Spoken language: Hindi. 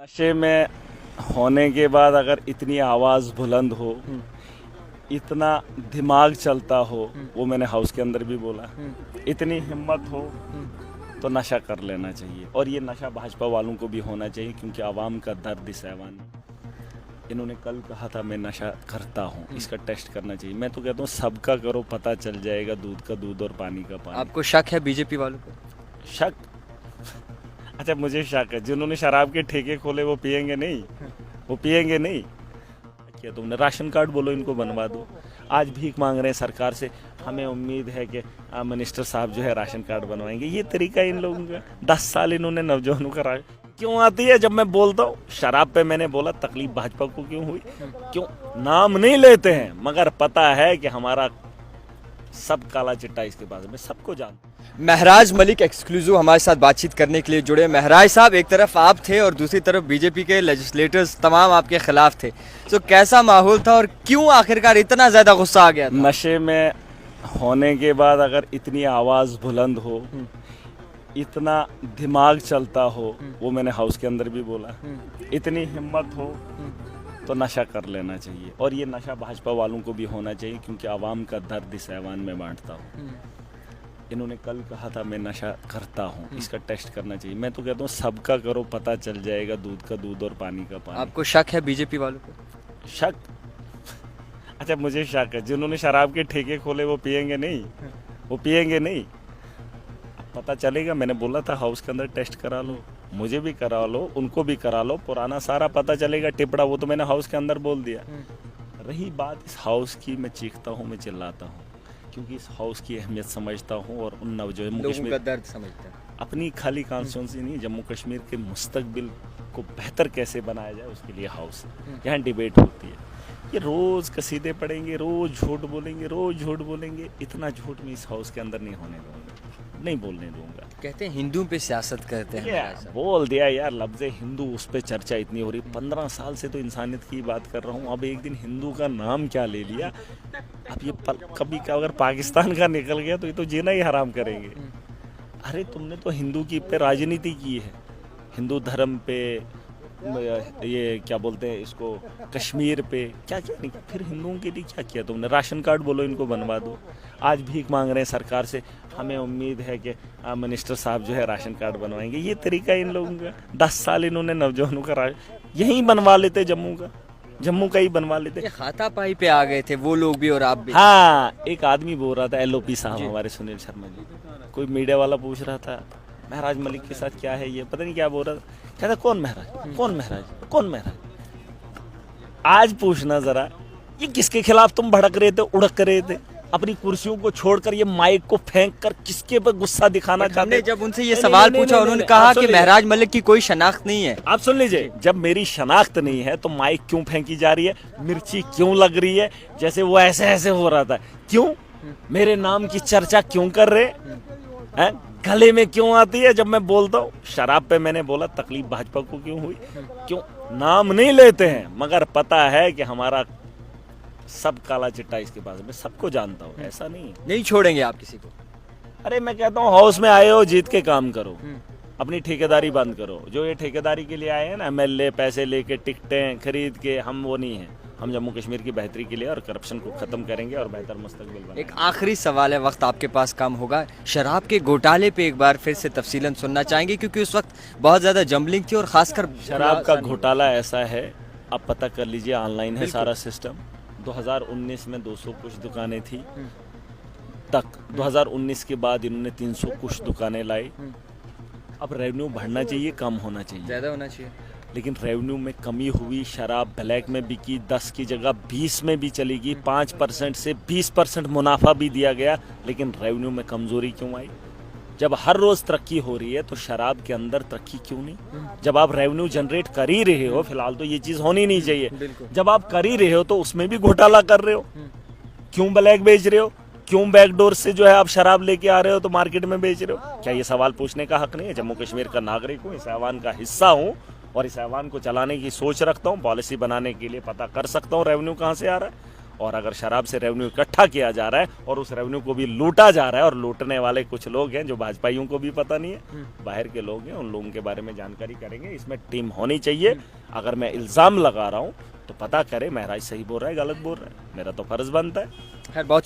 नशे में होने के बाद अगर इतनी आवाज़ बुलंद हो, इतना दिमाग चलता हो, वो मैंने हाउस के अंदर भी बोला, इतनी हिम्मत हो तो नशा कर लेना चाहिए। और ये नशा भाजपा वालों को भी होना चाहिए, क्योंकि आवाम का दर्द इस ऐवान। इन्होंने कल कहा था मैं नशा करता हूँ, इसका टेस्ट करना चाहिए। मैं तो कहता हूँ सबका करो, पता चल जाएगा, दूध का दूध और पानी का पानी। आपको शक है बीजेपी वालों को? शक? अच्छा, मुझे शक है जिन्होंने शराब के ठेके खोले वो पिएंगे नहीं, वो पिएंगे नहीं। क्या तुमने राशन कार्ड बोलो इनको बनवा दो। आज भीख मांग रहे हैं सरकार से, हमें उम्मीद है कि मिनिस्टर साहब जो है राशन कार्ड बनवाएंगे। ये तरीका इन लोगों का। 10 साल इन्होंने नौजवानों का क्यों आती है जब मैं बोलता हूँ शराब पे। मैंने बोला तकलीफ भाजपा को क्यों हुई, क्यों नाम नहीं लेते हैं, मगर पता है कि हमारा सब काला चिट्टा इसके पास में, सबको जानते। महराज मलिक एक्सक्लूसिव हमारे साथ बातचीत करने के लिए जुड़े। महराज साहब, एक तरफ आप थे और दूसरी तरफ बीजेपी के लेजिस्लेटर्स तमाम आपके खिलाफ थे, तो कैसा माहौल था और क्यों आखिरकार इतना ज्यादा गुस्सा आ गया था? नशे में होने के बाद अगर इतनी आवाज़ बुलंद हो, इतना दिमाग चलता हो, वो मैंने हाउस के अंदर भी बोला, इतनी हिम्मत हो तो नशा कर लेना चाहिए। और ये नशा भाजपा वालों को भी होना चाहिए, क्योंकि आवाम का दर्द इस ऐवान में बांटता हूँ। इन्होंने कल कहा था मैं नशा करता हूँ, इसका टेस्ट करना चाहिए। मैं तो कहता हूँ सबका करो, पता चल जाएगा, दूध का दूध और पानी का पानी। आपको शक है बीजेपी वालों को? शक? अच्छा, मुझे शक है जिन्होंने शराब के ठेके खोले वो पिएंगे नहीं, वो पिएंगे नहीं। पता चलेगा। मैंने बोला था हाउस के अंदर टेस्ट करा लो, मुझे भी करा लो, उनको भी करा लो, पुराना सारा पता चलेगा टिपड़ा। वो तो मैंने हाउस के अंदर बोल दिया। रही बात इस हाउस की, मैं चीखता हूँ, मैं चिल्लाता हूँ, क्योंकि इस हाउस की अहमियत समझता हूँ और उन जम्मू कश्मीर का दर्द समझता है। अपनी खाली कॉन्स्टिट्यूंसी नहीं, जम्मू कश्मीर के मुस्तकबिल को बेहतर कैसे बनाया जाए उसके लिए हाउस है। यहाँ डिबेट होती है। ये रोज कसीदे पढ़ेंगे, रोज झूठ बोलेंगे, रोज झूठ बोलेंगे। इतना झूठ मैं इस हाउस के अंदर नहीं होने दूंगा, नहीं बोलने दूंगा। कहते हैं हिंदुओं पे सियासत करते हैं। बोल दिया यार, लफ्ज़ हिंदू, उस पर चर्चा इतनी हो रही। 15 साल से तो इंसानियत की बात कर रहा हूँ, अब एक दिन हिंदू का नाम क्या ले लिया। अब ये कभी का अगर पाकिस्तान का निकल गया तो ये तो जीना ही हराम करेंगे। अरे तुमने तो हिंदू की पे राजनीति की है, हिंदू धर्म पे, ये क्या बोलते हैं इसको, कश्मीर पे क्या क्या नहीं। फिर हिंदुओं के लिए क्या किया तुमने? राशन कार्ड बोलो इनको बनवा दो। आज भीख मांग रहे हैं सरकार से, हमें उम्मीद है कि मिनिस्टर साहब जो है राशन कार्ड बनवाएंगे। ये तरीका इन लोगों का। 10 साल इन्होंने नौजवानों का यहीं बनवा लेते, जम्मू का ही बनवा लेते। हाथापाई पे आ गए थे वो लोग भी और आप भी। हाँ, एक आदमी बोल रहा था, LOP साहब हमारे सुनील शर्मा जी, कोई मीडिया वाला पूछ रहा था महराज मलिक के साथ क्या है, ये पता नहीं क्या बोल रहा था। कहता कौन महराज, कौन महराज, कौन महराज। आज पूछना जरा, ये किसके खिलाफ तुम भड़क रहे थे, उड़क रहे थे? अपनी कुर्सियों को छोड़कर ये माइक को फेंक कर किसके पर गुस्सा दिखाना चाहते? जब उनसे ये सवाल पूछा उन्होंने कहा कि महराज मलिक की कोई शनाख्त नहीं है। आप सुन लीजिए, जब मेरी शनाख्त नहीं है तो माइक क्यों फेंकी जा रही है, मिर्ची क्यों लग रही है, जैसे वो ऐसे ऐसे हो रहा था, क्यों मेरे नाम की चर्चा क्यों कर रहे हैं, गले में क्यों आती है जब मैं बोलता हूँ शराब पे। मैंने बोला तकलीफ भाजपा को क्यों हुई, क्यों नाम नहीं लेते हैं, मगर पता है कि हमारा सब काला चिट्टा इसके पास में, सबको जानता हूँ। ऐसा नहीं छोड़ेंगे आप किसी को। अरे मैं कहता हूँ हाउस में आए हो, जीत के काम करो, अपनी ठेकेदारी बंद करो। जो ये ठेकेदारी के लिए आए हैं ना, MLA पैसे लेके टिकटें खरीद के, हम वो नहीं है। हम जम्मू कश्मीर की बेहतरी के लिए और करप्शन को खत्म करेंगे और बेहतर मुस्तकबिल बनाएंगे। एक आखिरी सवाल है, वक्त आपके पास कम होगा। शराब के घोटाले पे एक बार फिर से तफसीलन सुनना चाहेंगे, क्योंकि उस वक्त बहुत ज्यादा जंबलिंग थी और खासकर शराब का घोटाला ऐसा है, आप पता कर लीजिए, ऑनलाइन है सारा सिस्टम। 2019 में 200 कुछ दुकानें थी तक, 2019 के बाद इन्होंने 300 कुछ दुकानें लाई। अब रेवेन्यू बढ़ना चाहिए, कम होना चाहिए, ज़्यादा होना चाहिए, लेकिन रेवेन्यू में कमी हुई। शराब ब्लैक में बिकी, 10 की जगह 20 में भी चली गई। 5% से 20% मुनाफा भी दिया गया, लेकिन रेवेन्यू में कमजोरी क्यों आई? जब हर रोज तरक्की हो रही है तो शराब के अंदर तरक्की क्यों नहीं? जब आप रेवेन्यू जनरेट कर ही रहे हो, फिलहाल तो ये चीज होनी नहीं चाहिए, जब आप कर ही रहे हो तो उसमें भी घोटाला कर रहे हो। क्यों ब्लैक बेच रहे हो, क्यों बैकडोर से जो है आप शराब लेके आ रहे हो तो मार्केट में बेच रहे हो? क्या ये सवाल पूछने का हक नहीं है? जम्मू कश्मीर का नागरिक हूँ, इस ऐवान का हिस्सा हूँ और इस ऐवान को चलाने की सोच रखता हूँ। पॉलिसी बनाने के लिए पता कर सकता हूँ रेवेन्यू कहाँ से आ रहा है और अगर शराब से रेवेन्यू इकट्ठा किया जा रहा है और उस रेवेन्यू को भी लूटा जा रहा है, और लूटने वाले कुछ लोग हैं जो भाजपाइयों को भी पता नहीं है, बाहर के लोग हैं, उन लोगों के बारे में जानकारी करेंगे। इसमें टीम होनी चाहिए। अगर मैं इल्ज़ाम लगा रहा हूँ तो पता करे महराज सही बोल रहा है गलत बोल रहा है, मेरा तो फर्ज बनता है। खैर बहुत